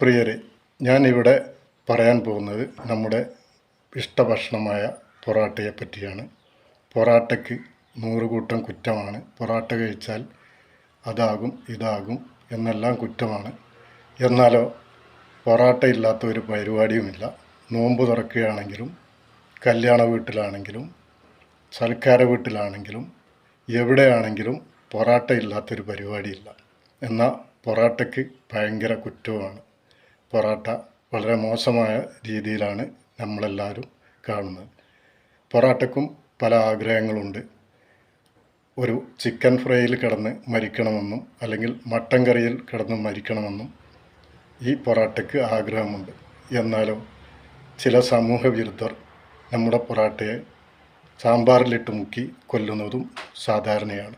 പ്രിയരെ, ഞാനിവിടെ പറയാൻ പോകുന്നത് നമ്മുടെ ഇഷ്ടഭക്ഷണമായ പൊറാട്ടയെ പറ്റിയാണ്. പൊറാട്ടയ്ക്ക് 100 കൂട്ടം കുറ്റമാണ്. പൊറാട്ട കഴിച്ചാൽ അതാകും ഇതാകും എന്നെല്ലാം കുറ്റമാണ്. എന്നാലോ പൊറാട്ട ഇല്ലാത്ത ഒരു പരിപാടിയുമില്ല. നോമ്പ് തുറക്കുകയാണെങ്കിലും, കല്യാണ വീട്ടിലാണെങ്കിലും, സൽക്കാര വീട്ടിലാണെങ്കിലും, എവിടെയാണെങ്കിലും പൊറാട്ട ഇല്ലാത്തൊരു പരിപാടിയില്ല. എന്നാൽ പൊറാട്ടയ്ക്ക് ഭയങ്കര കുറ്റവുമാണ്. പൊറാട്ട വളരെ മോശമായ രീതിയിലാണ് നമ്മളെല്ലാവരും കാണുന്നത്. പൊറാട്ടയ്ക്കും പല ആഗ്രഹങ്ങളുണ്ട്. ഒരു ചിക്കൻ ഫ്രൈയിൽ കിടന്ന് മരിക്കണമെന്നും അല്ലെങ്കിൽ മട്ടൻ കറിയിൽ കിടന്ന് മരിക്കണമെന്നും ഈ പൊറാട്ടയ്ക്ക് ആഗ്രഹമുണ്ട്. എന്നാലും ചില സമൂഹ വിരുദ്ധർ നമ്മുടെ പൊറാട്ടയെ സാമ്പാറിലിട്ട് മുക്കി കൊല്ലുന്നതും സാധാരണയാണ്.